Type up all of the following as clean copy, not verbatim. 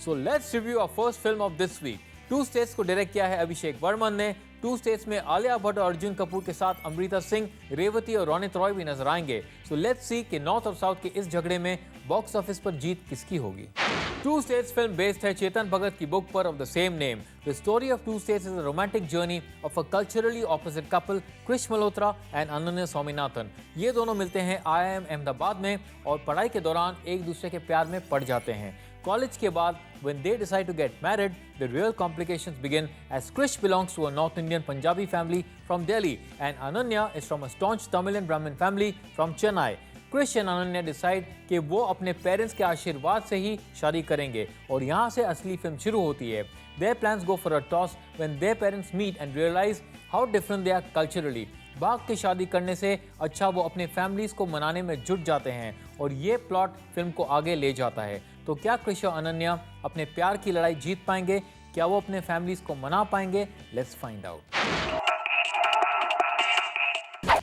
So let's review our first film of this week. Two states को direct किया है अभिषेक वर्मन ने। टू स्टेट्स में आलिया भट्ट और अर्जुन कपूर के साथ अमृता सिंह, रेवती और रोनित रॉय भी नजर आएंगे। सो लेट्स सी कि नॉर्थ और साउथ के इस झगड़े में बॉक्स ऑफिस पर जीत किसकी होगी। टू स्टेट्स फिल्म बेस्ड है चेतन भगत की बुक पर of the same name. The story of two states is a romantic journey of a culturally opposite couple, Krish Malhotra and Ananya Swaminathan. ये दोनों मिलते हैं IIM अहमदाबाद में और पढ़ाई के दौरान एक दूसरे के प्यार में पड़ जाते हैं। कॉलेज के बाद when they decide to get married, the real complications begin as Krish belongs to a North Indian Punjabi family from Delhi and Ananya is from a staunch Tamil and Brahmin family from Chennai. Krish and Ananya decide कि वो अपने parents के आशीर्वाद से ही शादी करेंगे और यहाँ से असली फिल्म शुरू होती है। Their plans go for a toss when their parents meet and realize how different they are culturally. भाग के शादी करने से अच्छा वो अपने फैमिलीज को मनाने में जुट जाते हैं और ये प्लॉट फिल्म को आगे ले जाता है। तो क्या कृष और अनन्या अपने प्यार की लड़ाई जीत पाएंगे? क्या वो अपने फैमिलीज को मना पाएंगे? Let's find out.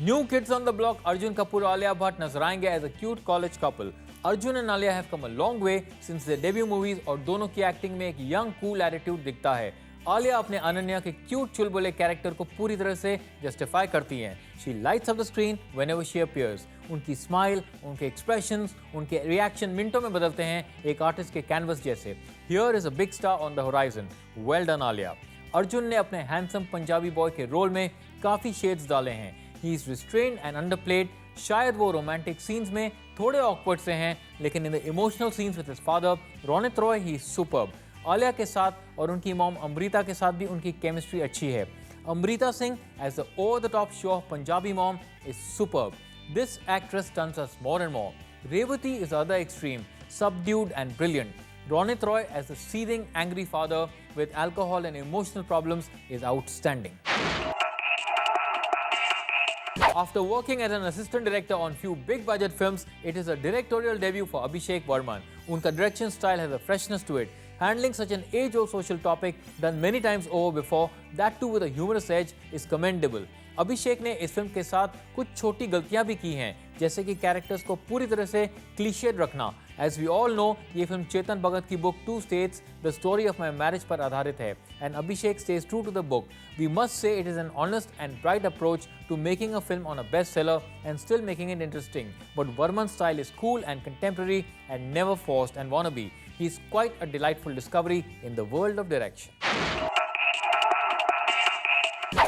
New kids on the block Arjun Kapoor और आलिया भट्ट नजर आएंगे as a cute college couple. Arjun and Alia have come a long way since their debut movies और दोनों की एक्टिंग में एक यंग कूल एटीट्यूड दिखता है। आलिया अपने अनन्या के क्यूट चुलबुले कैरेक्टर को पूरी तरह से जस्टिफाई करती हैं। She lights up the screen whenever she appears. उनकी स्माइल, उनके एक्सप्रेशंस, उनके रिएक्शन मिनटों में बदलते हैं एक आर्टिस्ट के कैनवस जैसे। Here is a big star on the horizon. Well done Alia. Arjun ने अपने हैंडसम पंजाबी बॉय के रोल में काफी शेड्स डाले हैं। He is restrained and underplayed. शायद वो रोमांटिक सीन्स में थोड़े ऑकवर्ड से हैं, लेकिन in the emotional scenes with his father Ronit Roy he is superb. Alia के साथ और उनकी मॉम अमृता के साथ भी उनकी केमिस्ट्री अच्छी है। Amrita Singh as the over the top show off Punjabi mom is superb. This actress stuns us more and more. Revati is the other extreme, subdued and brilliant. Ronit Roy as the seething, angry father with alcohol and emotional problems is outstanding. After working as an assistant director on few big budget films, it is a directorial debut for Abhishek Varman. Unka direction style has a freshness to it. Handling such an age-old social topic done many times over before, that too with a humorous edge, is commendable. अभिषेक ने इस film के साथ कुछ छोटी गलतियां भी की हैं, जैसे कि कैरेक्टर्स को पूरी तरह से क्लीशेड रखना। एज वी ऑल नो, ये फिल्म चेतन भगत की book two states the story of my marriage पर आधारित है and Abhishek stays true to the book. We must say it is an honest and bright approach to making a film on a best seller and still making it interesting. But Varman style is cool and contemporary and never forced and wannabe. He is quite a delightful discovery in the world of direction.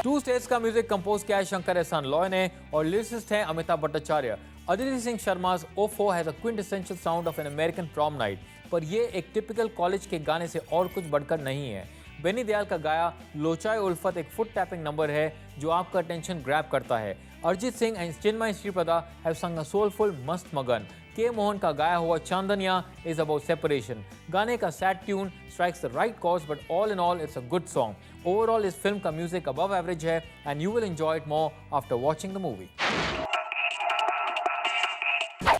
Two states का music compose किया है शंकर एहसान लॉय ने और lyricist हैं Amitabh Bhattacharya. Aditi Singh शर्मा's O4 has a quintessential sound of an American prom night, पर ये एक टिपिकल कॉलेज के गाने से और कुछ बढ़कर नहीं है। बेनी दयाल का गाया लोचाए उल्फत एक फुट टैपिंग नंबर है जो आपका अटेंशन ग्रैब करता है। Arijit Singh and Chinmayi Sripada have sung a soulful मस्त मगन। के मोहन का गाया हुआ चांदनिया इज अबाउट सेपरेशन। गाने का sad tune strikes the right chords but all in all it's a good song. Overall इस फिल्म का म्यूजिक अबव एवरेज है and you will enjoy it more after watching the movie.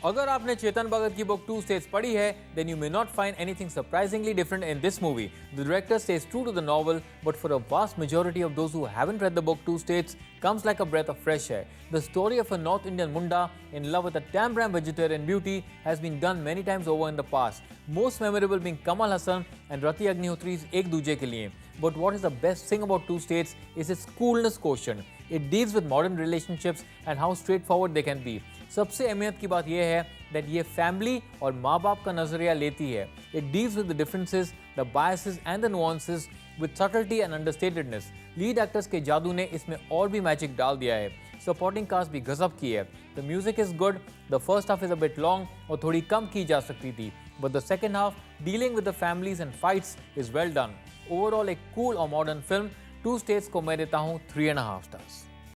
अगर आपने चेतन भगत की book two states पढ़ी है, then you may not find anything surprisingly different in this movie. The director stays true to the novel, but for a vast majority of those who haven't read the book Two States, comes like a breath of fresh air. The story of a North Indian Munda in love with a Tambram vegetarian beauty has been done many times over in the past. Most memorable being Kamal Hassan and Rati Agnihotri's Ek Duje Ke Liye. But what is the best thing about Two States is its coolness quotient. It deals with modern relationships and how straightforward they can be. सबसे अहमियत की बात यह है that ये family और माँ बाप का नजरिया लेती है। It deals with the differences, the biases and the nuances with subtlety and understatedness. Lead actors के जादू ने इसमें और भी मैजिक डाल दिया है। सपोर्टिंग कास्ट भी गजब की है। The music is good. The first half is a bit long और थोड़ी कम की जा सकती थी। But the second half, dealing with the families and fights is well done. Overall एक cool और modern film, Two States को मैं देता हूँ 3.5 stars.